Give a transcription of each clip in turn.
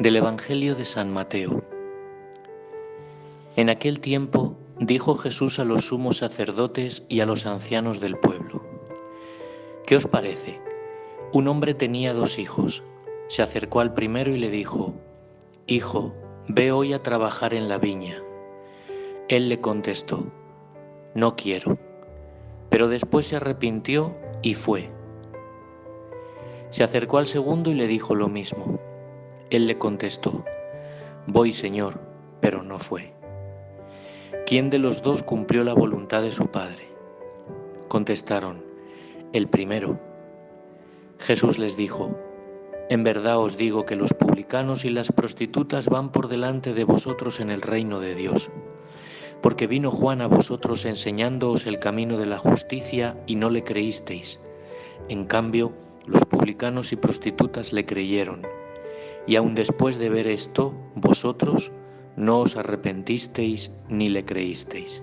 Del Evangelio de San Mateo. En aquel tiempo dijo Jesús a los sumos sacerdotes y a los ancianos del pueblo: ¿Qué os parece? Un hombre tenía 2 hijos. Se acercó al primero y le dijo: Hijo, ve hoy a trabajar en la viña. Él le contestó: No quiero. Pero después se arrepintió y fue. Se acercó al segundo y le dijo lo mismo. Él le contestó: Voy, Señor, pero no fue. ¿Quién de los 2 cumplió la voluntad de su padre? Contestaron: El primero. Jesús les dijo: En verdad os digo que los publicanos y las prostitutas van por delante de vosotros en el reino de Dios. Porque vino Juan a vosotros enseñándoos el camino de la justicia y no le creísteis. En cambio, los publicanos y prostitutas le creyeron. Y aun después de ver esto, vosotros no os arrepentisteis ni le creísteis.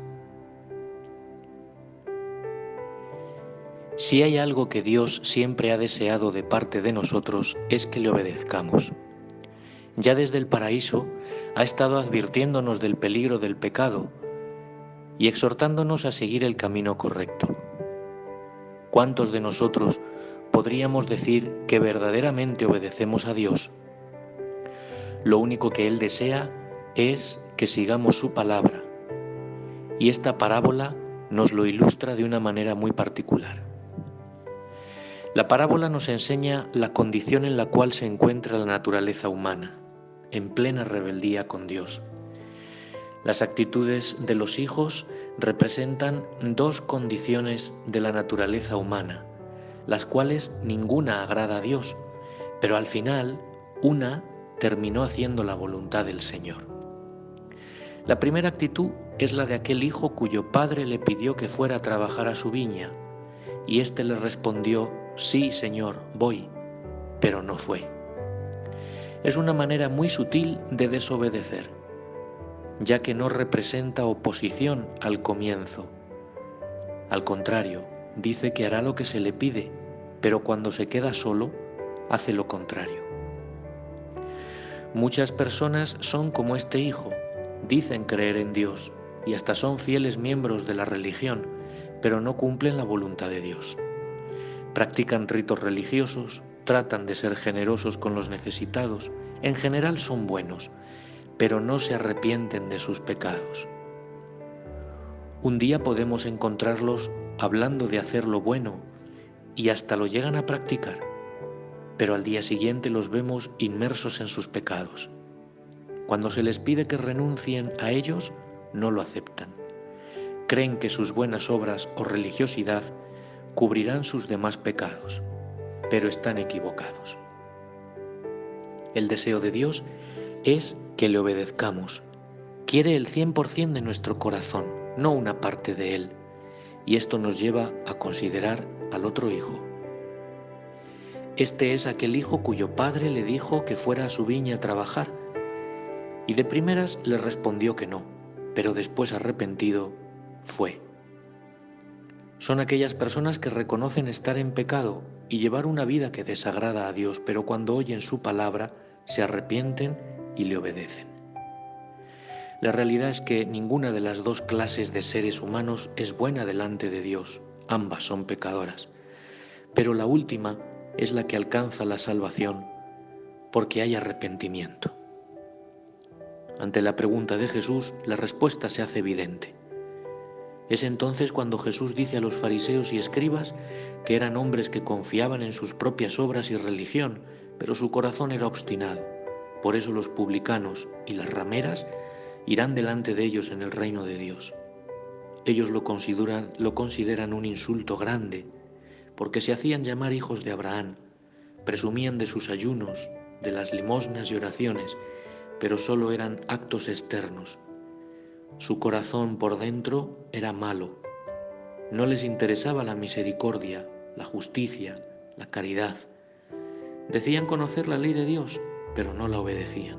Si hay algo que Dios siempre ha deseado de parte de nosotros, es que le obedezcamos. Ya desde el paraíso ha estado advirtiéndonos del peligro del pecado y exhortándonos a seguir el camino correcto. ¿Cuántos de nosotros podríamos decir que verdaderamente obedecemos a Dios? Lo único que Él desea es que sigamos su palabra, y esta parábola nos lo ilustra de una manera muy particular. La parábola nos enseña la condición en la cual se encuentra la naturaleza humana, en plena rebeldía con Dios. Las actitudes de los hijos representan 2 condiciones de la naturaleza humana, las cuales ninguna agrada a Dios, pero al final una terminó haciendo la voluntad del Señor. La primera actitud es la de aquel hijo cuyo padre le pidió que fuera a trabajar a su viña, y éste le respondió: Sí, Señor, voy, pero no fue. Es una manera muy sutil de desobedecer, ya que no representa oposición al comienzo. Al contrario, dice que hará lo que se le pide, pero cuando se queda solo, hace lo contrario. Muchas personas son como este hijo, dicen creer en Dios y hasta son fieles miembros de la religión, pero no cumplen la voluntad de Dios. Practican ritos religiosos, tratan de ser generosos con los necesitados, en general son buenos, pero no se arrepienten de sus pecados. Un día podemos encontrarlos hablando de hacer lo bueno y hasta lo llegan a practicar, pero al día siguiente los vemos inmersos en sus pecados. Cuando se les pide que renuncien a ellos, no lo aceptan. Creen que sus buenas obras o religiosidad cubrirán sus demás pecados, pero están equivocados. El deseo de Dios es que le obedezcamos. Quiere el 100% de nuestro corazón, no una parte de él, y esto nos lleva a considerar al otro hijo. Este es aquel hijo cuyo padre le dijo que fuera a su viña a trabajar, y de primeras le respondió que no, pero después arrepentido fue. Son aquellas personas que reconocen estar en pecado y llevar una vida que desagrada a Dios, pero cuando oyen su palabra se arrepienten y le obedecen. La realidad es que ninguna de las 2 clases de seres humanos es buena delante de Dios, ambas son pecadoras, pero la última es la que alcanza la salvación porque hay arrepentimiento. Ante la pregunta de Jesús, la respuesta se hace evidente. Es entonces cuando Jesús dice a los fariseos y escribas que eran hombres que confiaban en sus propias obras y religión, pero su corazón era obstinado. Por eso los publicanos y las rameras irán delante de ellos en el reino de Dios. Ellos lo consideran un insulto grande, porque se hacían llamar hijos de Abraham, presumían de sus ayunos, de las limosnas y oraciones, pero solo eran actos externos. Su corazón por dentro era malo. No les interesaba la misericordia, la justicia, la caridad. Decían conocer la ley de Dios, pero no la obedecían.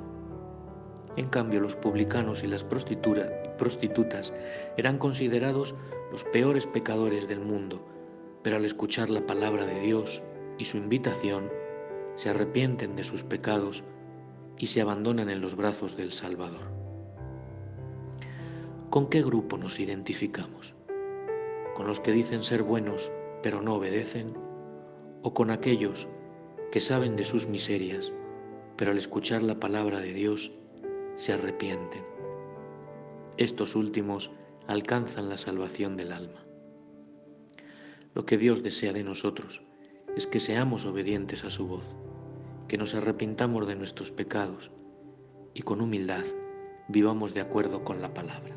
En cambio, los publicanos y las prostitutas eran considerados los peores pecadores del mundo, pero al escuchar la palabra de Dios y su invitación, se arrepienten de sus pecados y se abandonan en los brazos del Salvador. ¿Con qué grupo nos identificamos? ¿Con los que dicen ser buenos pero no obedecen? ¿O con aquellos que saben de sus miserias, pero al escuchar la palabra de Dios se arrepienten? Estos últimos alcanzan la salvación del alma. Lo que Dios desea de nosotros es que seamos obedientes a su voz, que nos arrepintamos de nuestros pecados y con humildad vivamos de acuerdo con la palabra.